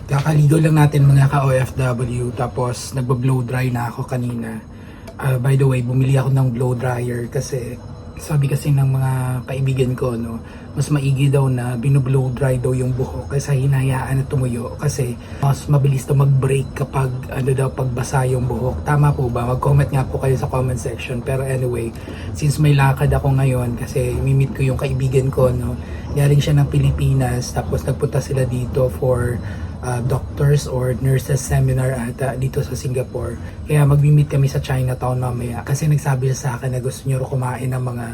Kakaligo lang natin mga ka-OFW, tapos nagbo-blow dry na ako kanina. By the way, bumili ako ng blow dryer kasi sabi kasi ng mga kaibigan ko, no, mas maigi daw na binoblow dry daw yung buhok kaysa hinahayaan na tumuyo kasi mas mabilis daw mag-break kapag pagbasa yung buhok. Tama po ba? Mag-comment nga po kayo sa comment section. Pero anyway, since may lakad ako ngayon kasi mimit ko yung kaibigan ko, no, galing siya ng Pilipinas tapos nagpunta sila dito for doctors or nurses seminar ata dito sa Singapore. Kaya mag-meet kami sa Chinatown mamaya kasi nagsabi siya sa akin na gusto niyo kumain ng mga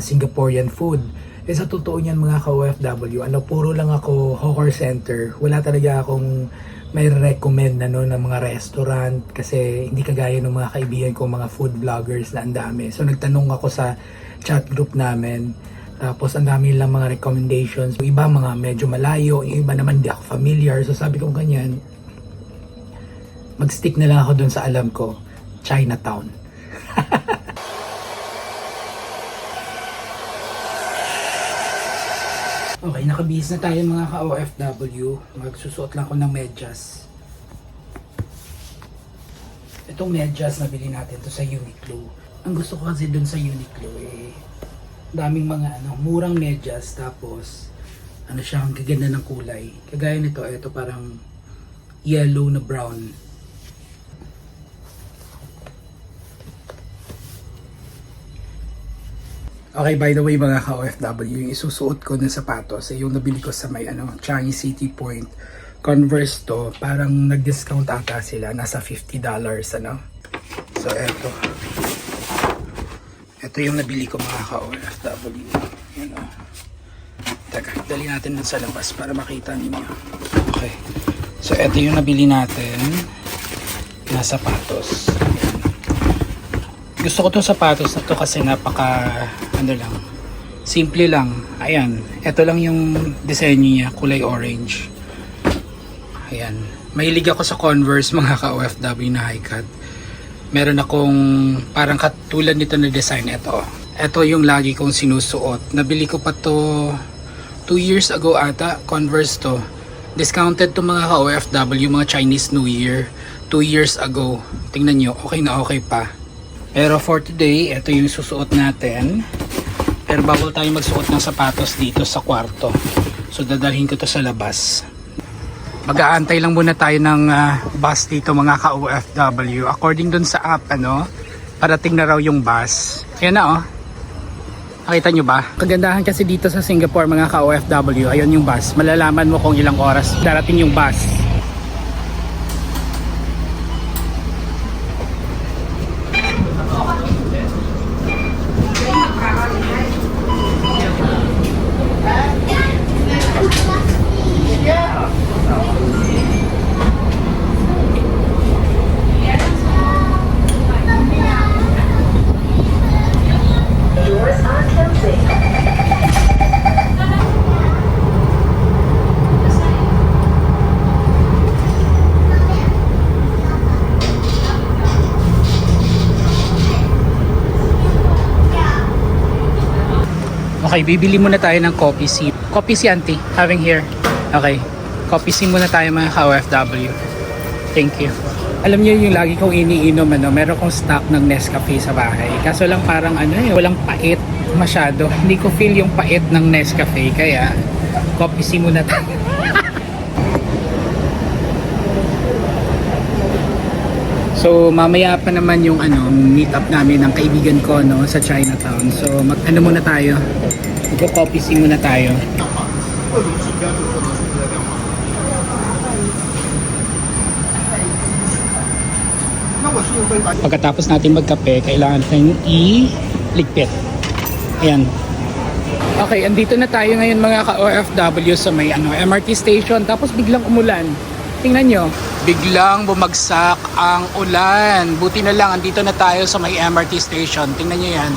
Singaporean food. Eh sa totoo niyan mga ka-OFW, puro lang ako hawker center. Wala talaga akong may recommend ng mga restaurant kasi hindi kagaya ng mga kaibigan ko, mga food vloggers na ang dami. So nagtanong ako sa chat group namin. Tapos ang dami lang mga recommendations. Yung iba mga medyo malayo, yung iba naman hindi ako familiar. So sabi ko ganyan, mag-stick na lang ako dun sa alam ko, Chinatown. Okay, nakabihis na tayo mga ka-OFW. Magsusuot lang ako ng medyas. Itong medyas nabili natin to sa Uniqlo. Ang gusto ko kasi dun sa Uniqlo daming mga murang medyas, tapos siya, ang gaganda ng kulay. Kagaya nito, ito parang yellow na brown. Okay, by the way mga ka-OFW, yung isusuot ko na sapatos yung nabili ko sa may Changi City Point. Converse to, parang nag-discount ata sila, nasa $50 So eto. Ito yung nabili ko mga ka-OFW. Yan o. Teka, dali natin dun sa labas para makita ninyo. Okay. So, ito yung nabili natin na sapatos. Yan. Gusto ko itong sapatos na to kasi napaka, simple lang. Ayan. Ito lang yung disenyo niya, kulay orange. Ayan. Mahilig ako sa Converse mga ka-OFW na high cut. Meron akong parang katulad nito na design. Ito yung lagi kong sinusuot. Nabili ko pa to 2 years ago ata. Converse to. Discounted to mga ka-OFW, mga Chinese New Year 2 years ago. Tingnan nyo, okay na okay pa. Pero for today, ito yung susuot natin. Pero bawal tayo magsuot ng sapatos dito sa kwarto. So dadalhin ko to sa labas. Mag-aantay lang muna tayo ng bus dito mga ka-OFW. According dun sa app, parating na raw yung bus. Ayan na Nakita nyo ba? Kagandahan kasi dito sa Singapore mga ka-OFW, ayun yung bus. Malalaman mo kung ilang oras darating yung bus. Okay, bibili muna tayo ng coffee tea. Coffee tea auntie, having here. Okay, coffee tea muna tayo mga ka-OFW. Thank you. Alam niyo yung lagi kong iniinom, meron kong stock ng Nescafe sa bahay. Kaso lang parang walang pait masyado. Hindi ko feel yung pait ng Nescafe, kaya coffee tea muna tayo. So mamaya pa naman yung meet up namin ng kaibigan ko sa Chinatown. So muna tayo. Magko-coffee tea muna tayo. Pagkatapos natin magkape, kailangan tayong iligpit. Ayan. Okay, andito na tayo ngayon mga ka-OFW sa may MRT station, tapos biglang umulan. Tingnan nyo, biglang bumagsak ang ulan. Buti na lang, andito na tayo sa may MRT station. Tingnan nyo yan.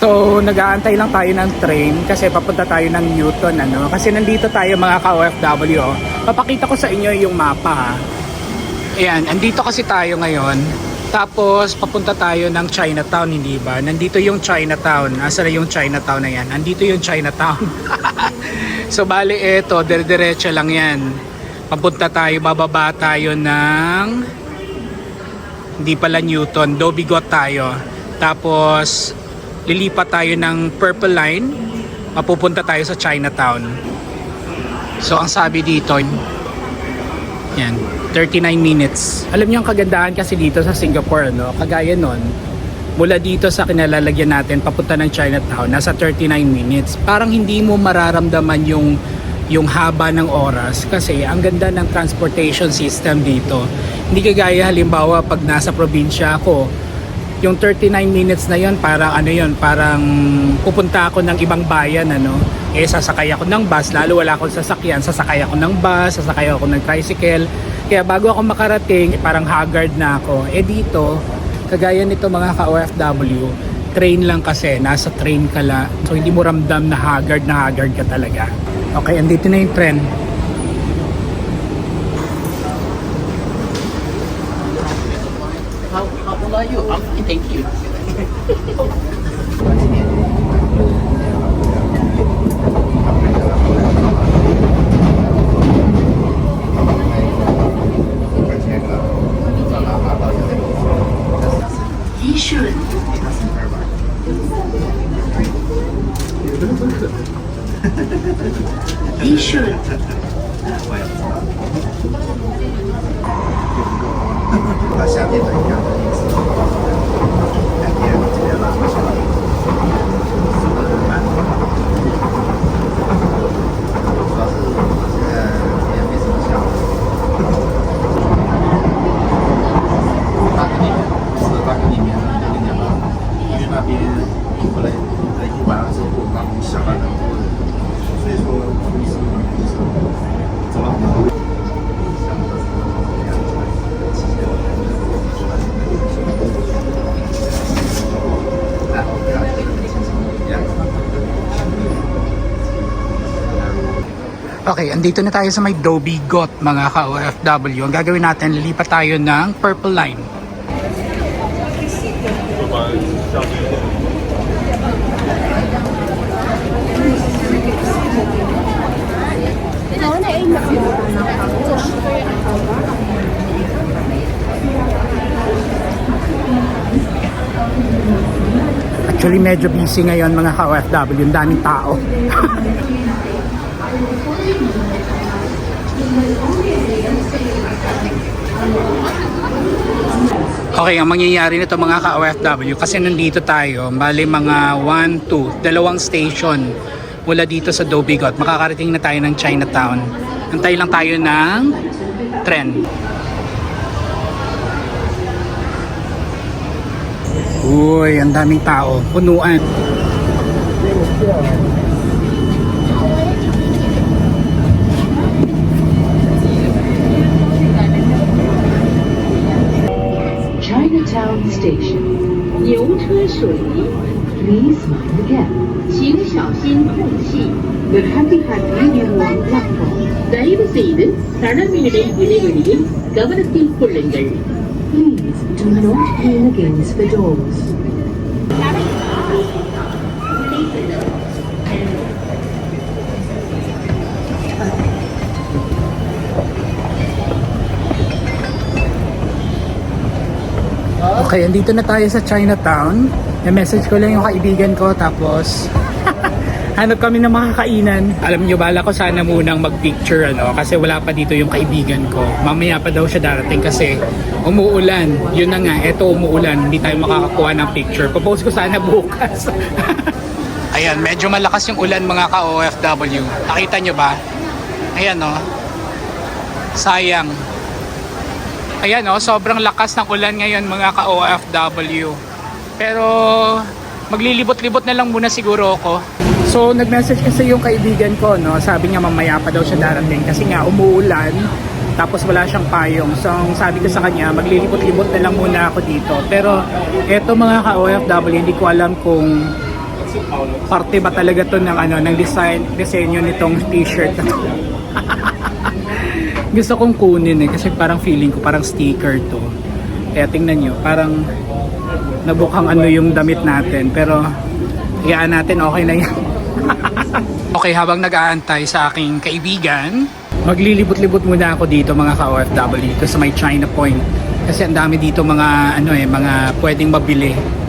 So, nag-aantay lang tayo ng train kasi papunta tayo ng Newton, Kasi nandito tayo mga ka-OFW. Papakita ko sa inyo yung mapa, Ayan, andito kasi tayo ngayon. Tapos, papunta tayo ng Chinatown, hindi ba? Nandito yung Chinatown. Asa na yung Chinatown na yan? Andito yung Chinatown. So bali eto, dire-diretso lang yan. Papunta tayo, bababa tayo ng hindi pala Newton, Dobigot tayo. Tapos lilipat tayo ng Purple Line, mapupunta tayo sa Chinatown. So ang sabi dito, yan, 39 minutes. Alam niyo ang kagandahan kasi dito sa Singapore, no? Kagaya nun, mula dito sa kinalalagyan natin papunta ng Chinatown, nasa 39 minutes. Parang hindi mo mararamdaman yung haba ng oras kasi ang ganda ng transportation system dito. Hindi kagaya halimbawa pag nasa probinsya ako, yung 39 minutes na yon parang ano yon, parang pupunta ako ng ibang bayan, ano, eh sasakay ako ng bus, lalo wala akong sasakyan, sasakay ako ng bus, sasakay ako ng tricycle, kaya bago ako makarating parang haggard na ako. Eh dito, kagaya nito mga ka-OFW, train lang kasi, nasa train ka la, so hindi mo ramdam na haggard ka talaga. Okay, andito na yung tren. How old are you? Thank you. 一顺，一顺，把下面的一样的意思，改变这边拉回去了，速度很慢。主要是现在这边没什么下。大坑里面是大坑里面那个两个，因为那边后来一晚上之后刚下班了，所以说就是走了很多。 Okay, andito na tayo sa may Dobigot mga ka-OFW. Ang gagawin natin, lilipat tayo ng Purple Line. Actually, medyo busy ngayon mga ka-OFW. Ang daming tao. Okay, ang mangyayari nito mga ka-OFW, kasi nandito tayo, bali mga 1, 2, dalawang station mula dito sa Dobigot. Makakarating na tayo ng Chinatown. Antay lang tayo ng tren. Uy, ang daming tao. Punuan. Chinatown Station， 牛车水，Please mind the gap， 请小心空隙。The Hattihat Union Platform， தயவு செய்து தடமிடை இடைவெளியில் கவனத்தில் கொள்ளுங்கள். Please do not lean against the doors. Okay, andito na tayo sa Chinatown. I-message ko lang yung kaibigan ko tapos hanap kami ng mga kainan. Alam nyo, bala ko sana munang mag-picture kasi wala pa dito yung kaibigan ko. Mamaya pa daw siya darating kasi umuulan. Yun na nga, eto umuulan. Hindi tayo makakakuha ng picture. Popost ko sana bukas. Ayan, medyo malakas yung ulan mga ka-OFW. Nakita nyo ba? Ayan sayang. Ayan sobrang lakas ng ulan ngayon mga ka-OFW. Pero maglilibot-libot na lang muna siguro ako. So nag-message kasi yung kaibigan ko, sabi niya mamaya pa daw siya darating kasi nga umuulan tapos wala siyang payong. So sabi ko sa kanya maglilibot-libot na lang muna ako dito. Pero eto mga ka-OFW, hindi ko alam kung parte ba talaga to ng disenyo nitong t-shirt na to. Gusto kong kunin kasi parang feeling ko parang sticker to. Kaya tingnan nyo, parang nabukhang yung damit natin. Pero iyaan natin, okay na yan. Okay, habang nag-aantay sa aking kaibigan, maglilibot-libot muna ako dito mga ka-OFW dito sa may China Point. Kasi ang dami dito mga mga pwedeng mabili.